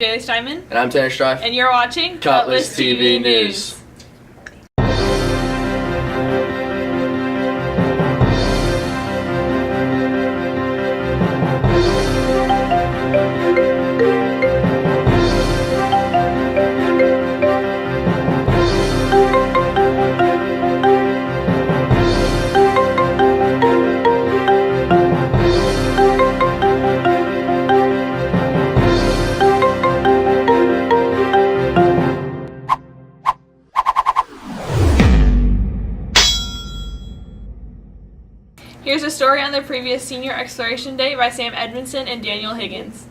Jaylee Steinman. And I'm Tanner Strife. And you're watching Cutlass TV News. Here's a story on the previous Senior Exploration Day by Sam Edmondson and Daniel Higgins.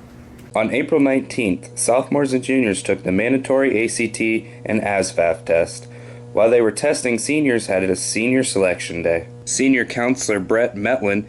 On April 19th, sophomores and juniors took the mandatory ACT and ASVAB test. While they were testing, seniors had a Senior Selection Day. Senior Counselor Brett Metlin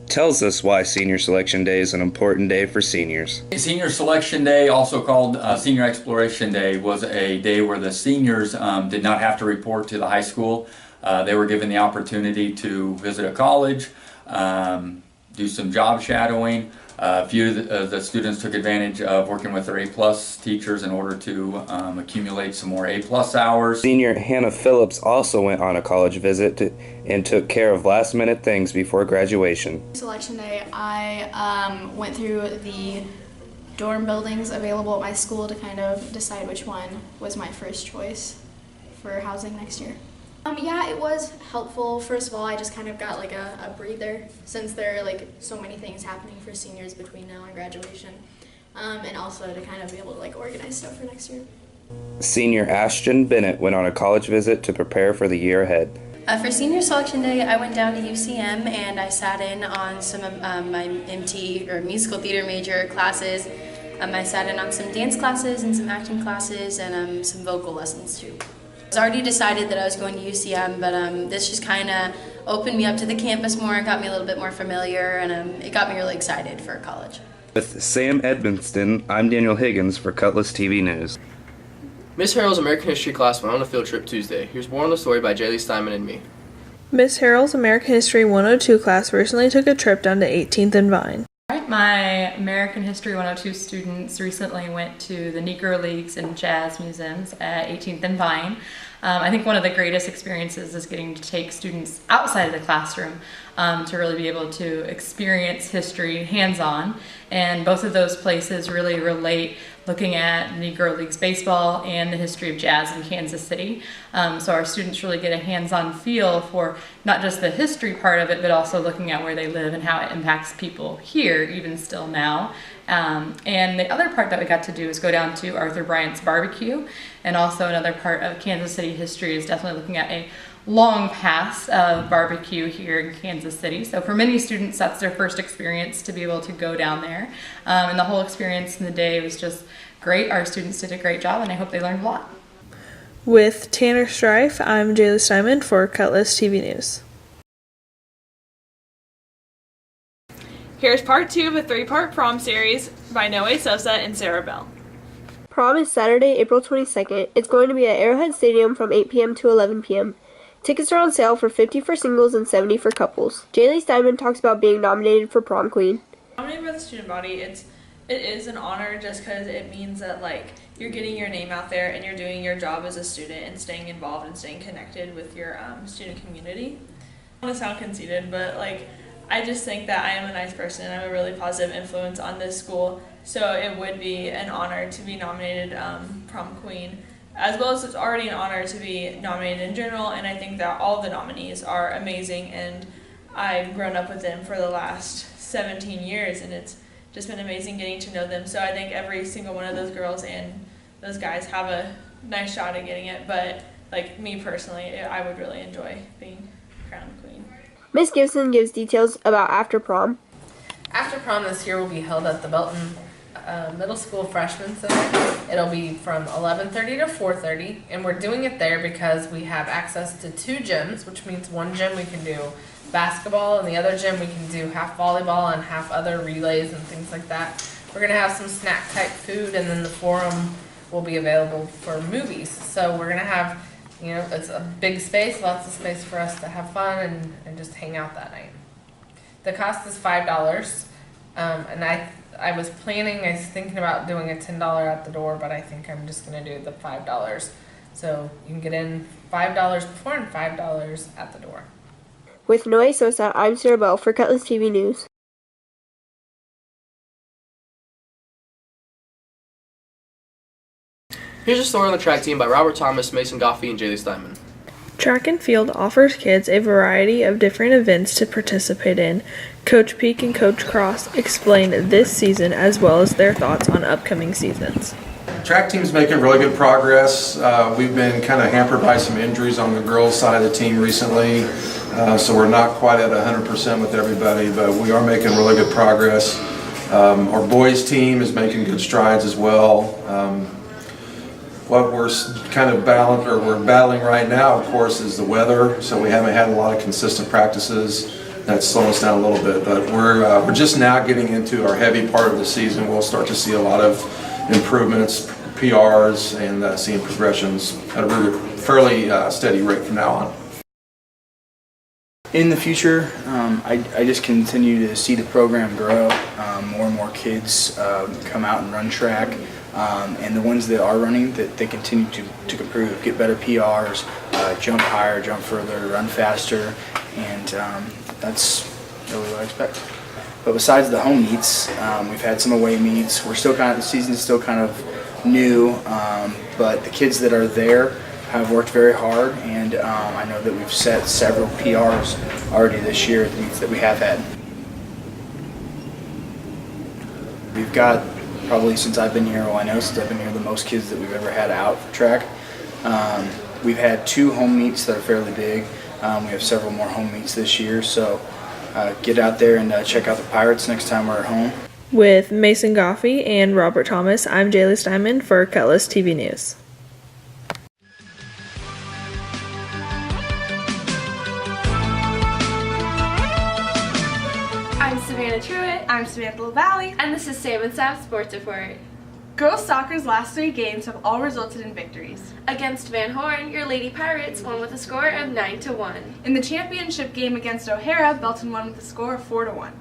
tells us why Senior Selection Day is an important day for seniors. Senior Selection Day, also called Senior Exploration Day, was a day where the seniors did not have to report to the high school. They were given the opportunity to visit a college, do some job shadowing. A few of the students took advantage of working with their A-plus teachers in order to accumulate some more A-plus hours. Senior Hannah Phillips also went on a college visit and took care of last-minute things before graduation. Selection Day, I went through the dorm buildings available at my school to kind of decide which one was my first choice for housing next year. Yeah, it was helpful. First of all, I just kind of got like a breather since there are like so many things happening for seniors between now and graduation, and also to kind of be able to like organize stuff for next year. Senior Ashton Bennett went on a college visit to prepare for the year ahead. For Senior Selection Day, I went down to UCM and I sat in on some of my MT or musical theater major classes. I sat in on some dance classes and some acting classes and some vocal lessons too. I was already decided that I was going to UCM, but this just kind of opened me up to the campus more. It got me a little bit more familiar, and it got me really excited for college. With Sam Edmonston, I'm Daniel Higgins for Cutlass TV News. Miss Harrell's American History class went on a field trip Tuesday. Here's more on the story by Jaylee Steinman and me. Miss Harrell's American History 102 class recently took a trip down to 18th and Vine. My American History 102 students recently went to the Negro Leagues and Jazz Museums at 18th and Vine. I think one of the greatest experiences is getting to take students outside of the classroom to really be able to experience history hands-on. And both of those places really relate looking at Negro Leagues baseball and the history of jazz in Kansas City. So our students really get a hands-on feel for not just the history part of it, but also looking at where they live and how it impacts people here, even still now. And the other part that we got to do is go down to Arthur Bryant's barbecue. And also another part of Kansas City history is definitely looking at a long past of barbecue here in Kansas City. So for many students, that's their first experience to be able to go down there. And the whole experience in the day was just great. Our students did a great job, and I hope they learned a lot. With Tanner Strife, I'm Jaylee Steinman for Cutlass TV News. Here's part 2 of a 3-part prom series by Noe Sosa and Sarah Bell. Prom is Saturday, April 22nd. It's going to be at Arrowhead Stadium from 8 p.m. to 11 p.m. Tickets are on sale for $50 for singles and $70 for couples. Jaylee Steinman talks about being nominated for prom queen. Nominated by the student body, it is an honor just because it means that like you're getting your name out there and you're doing your job as a student and staying involved and staying connected with your student community. I don't want to sound conceited, but like I just think that I am a nice person and I'm a really positive influence on this school. So it would be an honor to be nominated prom queen, as well as it's already an honor to be nominated in general. And I think that all the nominees are amazing, and I've grown up with them for the last 17 years, and it's just been amazing getting to know them. So I think every single one of those girls and those guys have a nice shot at getting it. But like me personally, I would really enjoy being crowned queen. Miss Gibson gives details about after prom. After prom this year will be held at the Belton Middle School Freshman Center. It'll be from 11:30 to 4:30, and we're doing it there because we have access to 2 gyms, which means one gym we can do basketball and the other gym we can do half volleyball and half other relays and things like that. We're going to have some snack type food, and then the forum will be available for movies. So we're going to have, you know, it's a big space, lots of space for us to have fun and just hang out that night. The cost is $5, and I was thinking about doing a $10 at the door, but I think I'm just gonna do the $5. So you can get in $5 before and $5 at the door. With Noe Sosa, I'm Sarah Bell for Cutlass TV News. Here's a story on the track team by Robert Thomas, Mason Goffey, and Jaylee Steinman. Track and field offers kids a variety of different events to participate in. Coach Peak and Coach Cross explained this season as well as their thoughts on upcoming seasons. Track team's making really good progress. We've been kind of hampered by some injuries on the girls' side of the team recently, so we're not quite at 100% with everybody, but we are making really good progress. Our boys' team is making good strides as well. What we're kind of battling right now, of course, is the weather. So we haven't had a lot of consistent practices. That's slowing us down a little bit. But we're just now getting into our heavy part of the season. We'll start to see a lot of improvements, PRs, and seeing progressions at a fairly steady rate from now on. In the future, I just continue to see the program grow. More and more kids come out and run track. And the ones that are running, that they continue to improve, get better PRs, jump higher, jump further, run faster, and that's really what I expect. But besides the home meets, we've had some away meets. The season's still kind of new, but the kids that are there have worked very hard, and I know that we've set several PRs already this year at the meets that we have had. We've got probably since I've been here, the most kids that we've ever had out for track. We've had 2 home meets that are fairly big. We have several more home meets this year, so get out there and check out the Pirates next time we're at home. With Mason Goffey and Robert Thomas, I'm Jaylee Steinman for Cutlass TV News. I'm Savannah Truitt. I'm Samantha LaValle. And this is Sam and Sam Sports Report. Girls soccer's last 3 games have all resulted in victories. Against Van Horn, your Lady Pirates won with a score of 9-1. In the championship game against O'Hara, Belton won with a score of 4-1.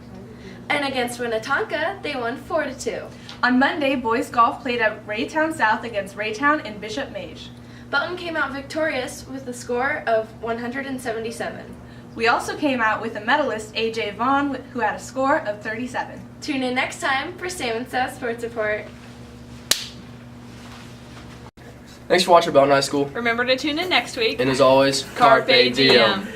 And against Winnetonka, they won 4-2. On Monday, boys golf played at Raytown South against Raytown and Bishop Mage. Belton came out victorious with a score of 177. We also came out with a medalist, AJ Vaughn, who had a score of 37. Tune in next time for Sam and Sam Sports Report. Thanks for watching Belton High School. Remember to tune in next week. And as always, Carpe Diem.